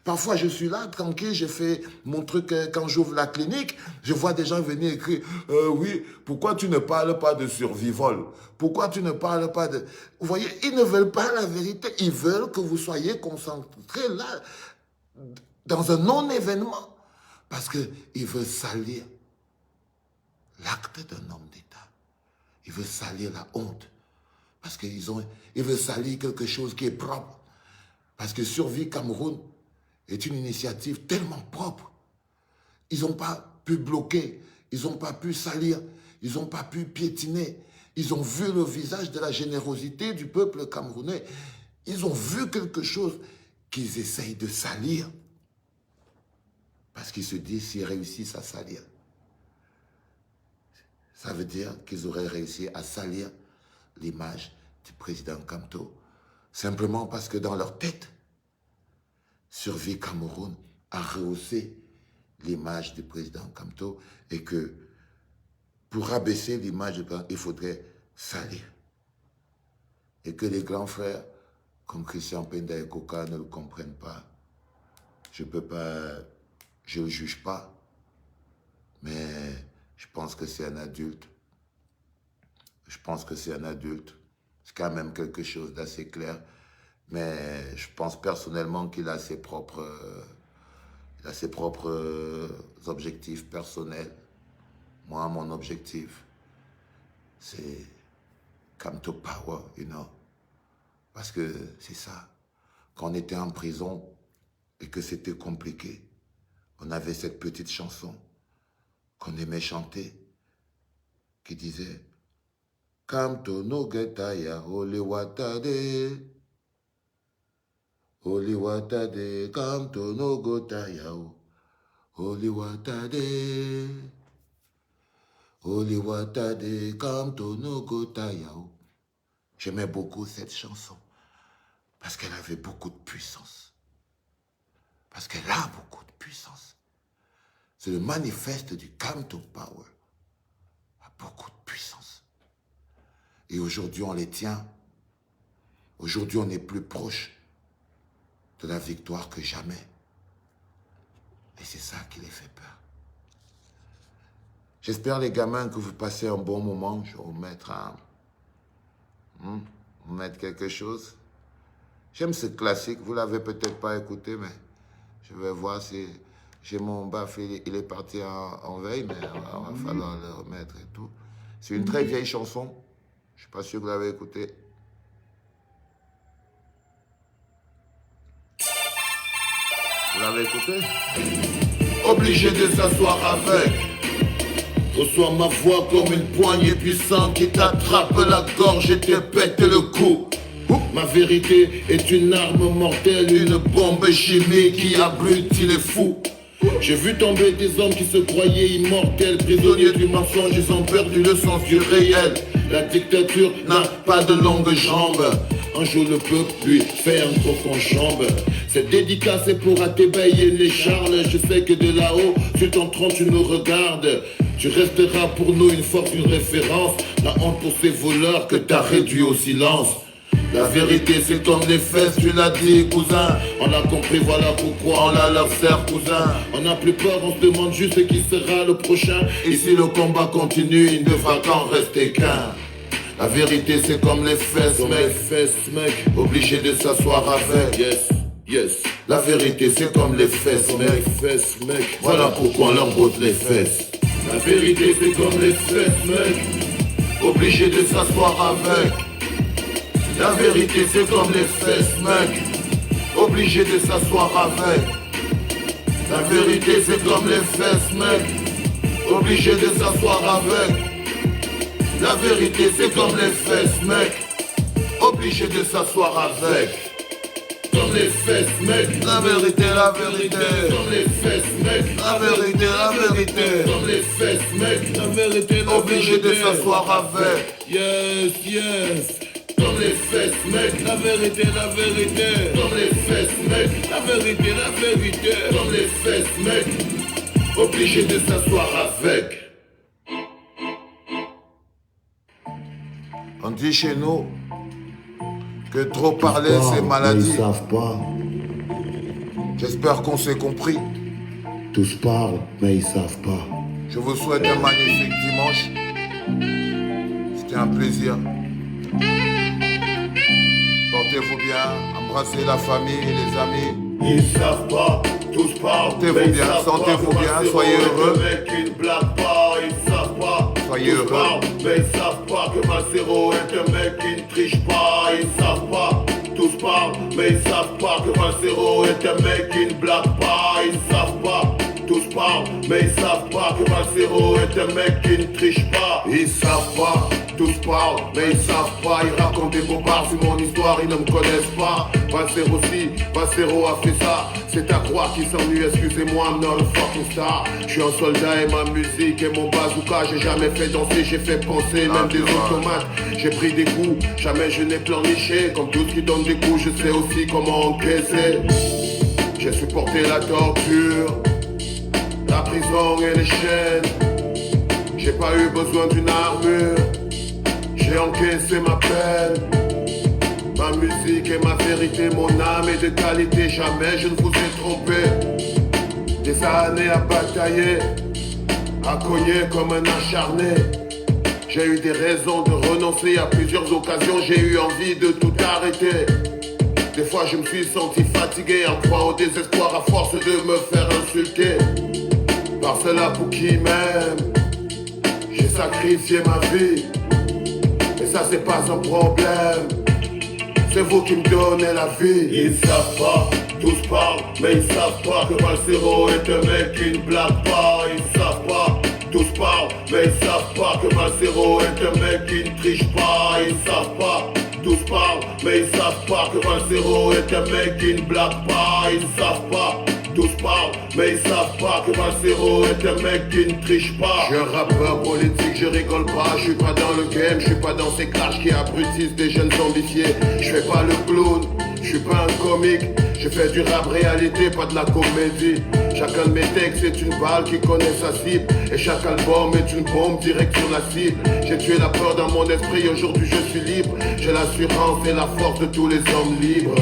Parfois, je suis là, tranquille, je fais mon truc quand j'ouvre la clinique, je vois des gens venir écrire « Oui, pourquoi tu ne parles pas de survival? Pourquoi tu ne parles pas de... » Vous voyez, ils ne veulent pas la vérité. Ils veulent que vous soyez concentrés là, dans un non-événement. Parce qu'ils veulent salir l'acte d'un homme d'État. Ils veulent salir la honte. Parce qu'ils veulent salir quelque chose qui est propre. Parce que Survie Cameroun est une initiative tellement propre. Ils n'ont pas pu bloquer, ils n'ont pas pu salir, ils n'ont pas pu piétiner. Ils ont vu le visage de la générosité du peuple camerounais. Ils ont vu quelque chose qu'ils essayent de salir. Parce qu'ils se disent, s'ils réussissent à salir, ça veut dire qu'ils auraient réussi à salir l'image du président Kamto. Simplement parce que dans leur tête, Survie Cameroun a rehaussé l'image du président Kamto et que pour abaisser l'image du président, il faudrait salir. Et que les grands frères, comme Christian Penda et Koka, ne le comprennent pas. Je ne le juge pas, mais je pense que c'est un adulte. Je pense que c'est un adulte. C'est quand même quelque chose d'assez clair. Mais je pense personnellement qu'il a ses propres objectifs personnels. Moi, mon objectif, c'est Kamto Power, you know. Parce que c'est ça. Quand on était en prison et que c'était compliqué, on avait cette petite chanson qu'on aimait chanter qui disait Kamto no getaya ole watade. Oli watade, Kamto no gotayao. Oli watade. Oli watade, Kamto no gotayao. J'aimais beaucoup cette chanson. Parce qu'elle avait beaucoup de puissance. Parce qu'elle a beaucoup de puissance. C'est le manifeste du Kamto Power. Il a beaucoup de puissance. Et aujourd'hui, on les tient. Aujourd'hui, on est plus proche de la victoire que jamais. Et c'est ça qui les fait peur. J'espère, les gamins, que vous passez un bon moment. Je vais vous mettre vous mettre quelque chose. J'aime ce classique. Vous l'avez peut-être pas écouté, mais je vais voir si... J'ai mon baf, il est parti en veille, mais il va falloir le remettre et tout. C'est une très vieille chanson. Je suis pas sûr que vous l'avez écoutée. Vous l'avez écouté? Obligé de s'asseoir avec. Reçois ma voix comme une poignée puissante qui t'attrape la gorge et te pète le cou. Ma vérité est une arme mortelle, une bombe chimique qui abrutit les fous. J'ai vu tomber des hommes qui se croyaient immortels, prisonniers du mensonge, ils ont perdu le sens du réel. La dictature n'a pas de longues jambes. Un jour le peuple lui fait un trop en jambes. Cette dédicace est pour Athébaï et les Charles. Je sais que de là-haut, sur ton trône tu nous regardes. Tu resteras pour nous une force, une référence. La honte pour ces voleurs que t'as réduit au silence. La vérité c'est comme les fesses, tu l'as dit cousin. On a compris, voilà pourquoi on la leur sert cousin. On n'a plus peur, on se demande juste qui sera le prochain. Et si le combat continue, il ne va qu'en rester qu'un. La vérité c'est comme les fesses, mec. Obligé de s'asseoir avec. Yes. La vérité c'est comme les fesses, mec. Voilà pourquoi on leur botte les fesses. La vérité c'est comme les fesses, mec. Obligé de s'asseoir avec. La vérité c'est comme les fesses, mec. Obligé de s'asseoir avec. La vérité c'est comme les fesses, mec. Obligé de s'asseoir avec. La vérité c'est comme les fesses, mec. Obligé de s'asseoir avec. Comme les fesses, mec. La vérité. Comme les fesses, mec. La vérité. Comme les fesses, mec. La vérité. Obligé de s'asseoir avec. Yes. Comme les fesses, mec. La vérité. Comme les fesses, mec. La vérité. Comme les fesses, mec. Obligé de s'asseoir avec. On dit chez nous que trop parler c'est maladie. Ils savent pas. J'espère qu'on s'est compris. Tous parlent, mais ils savent pas. Je vous souhaite un magnifique dimanche. C'était un plaisir. Portez-vous bien, embrassez la famille, les amis. Ils savent pas, tous parlent. Portez-vous bien, sentez-vous bien, soyez heureux. Le mec, ils blaguent pas, ils savent pas. Soyez tous heureux. parlent, mais ils savent pas que Malcero est un mec qui ne triche pas, ils savent pas. Tous parlent, mais ils savent pas que Malcero est un mec qui ne blague pas, ils savent pas. Tous parlent, mais ils savent pas que Malcero est un mec qui ne triche pas. Ils savent pas, tous parlent, mais ils savent pas. Ils racontent des bobards sur mon histoire, ils ne me connaissent pas. Malcero si, Malcero a fait ça. C'est à croire qu'ils s'ennuient, excusez-moi, I'm not a fucking star. Je suis un soldat et ma musique et mon bazooka. J'ai jamais fait danser, j'ai fait penser, même des automates. J'ai pris des coups, jamais je n'ai pleurniché. Comme tout ce qui donne des coups, je sais aussi comment encaisser. J'ai supporté la torture, la prison et les chaînes. J'ai pas eu besoin d'une armure, j'ai encaissé ma peine. Ma musique est ma vérité, mon âme est de qualité. Jamais je ne vous ai trompé. Des années à batailler, à cogner comme un acharné. J'ai eu des raisons de renoncer à plusieurs occasions. J'ai eu envie de tout arrêter. Des fois je me suis senti fatigué, en proie au désespoir à force de me faire insulter par ceux-là pour qui m'aiment. J'ai sacrifié ma vie, et ça c'est pas un problème. C'est vous qui me donnez la vie. Ils savent pas, tous parlent, mais ils savent pas que Malcero est un mec qui ne blague pas. Ils savent pas, tous parlent, mais ils savent pas que Malcero est un mec qui ne triche pas. Ils savent pas, tous parlent, mais ils savent pas que Malcero est un mec qui ne blague pas. Ils savent pas, tous parlent, mais ils savent pas que Malcero est un mec qui ne triche pas. Je suis un rappeur politique, je rigole pas. Je suis pas dans le game, je suis pas dans ces clashs qui abrutissent des jeunes zombifiés. Je fais pas le clown, je suis pas un comique. Je fais du rap réalité, pas de la comédie. Chacun de mes textes est une balle qui connaît sa cible. Et chaque album est une bombe direct sur la cible. J'ai tué la peur dans mon esprit, aujourd'hui je suis libre. J'ai l'assurance et la force de tous les hommes libres.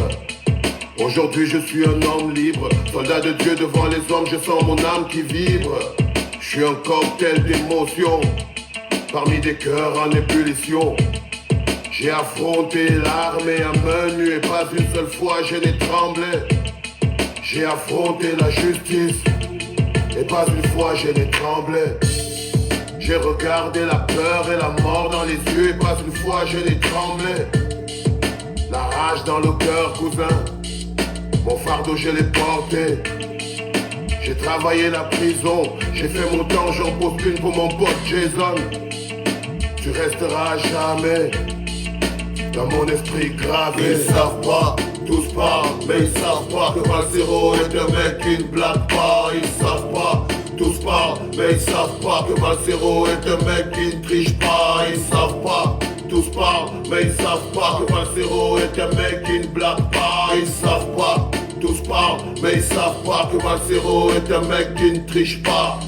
Aujourd'hui je suis un homme libre, soldat de Dieu devant les hommes, je sens mon âme qui vibre. Je suis un cocktail d'émotions, parmi des cœurs en ébullition. J'ai affronté l'armée à main nue et pas une seule fois je n'ai tremblé. J'ai affronté la justice et pas une fois je n'ai tremblé. J'ai regardé la peur et la mort dans les yeux et pas une fois je n'ai tremblé. La rage dans le cœur, cousin, mon fardeau je l'ai porté. J'ai travaillé la prison, j'ai fait mon temps, j'en pose une pour mon pote Jason. Tu resteras à jamais dans mon esprit gravé. Ils savent pas, tous parlent, mais ils savent pas que Valsero est un mec qui ne blague pas. Ils savent pas, tous parlent, mais ils savent pas que Valsero est un mec qui ne triche pas. Ils savent pas, tous parlent, mais ils savent pas que Valsero est un mec qui ne blague pas. Ils savent pas, tous parlent, mais ils savent pas que Valsero est un mec qui ne triche pas.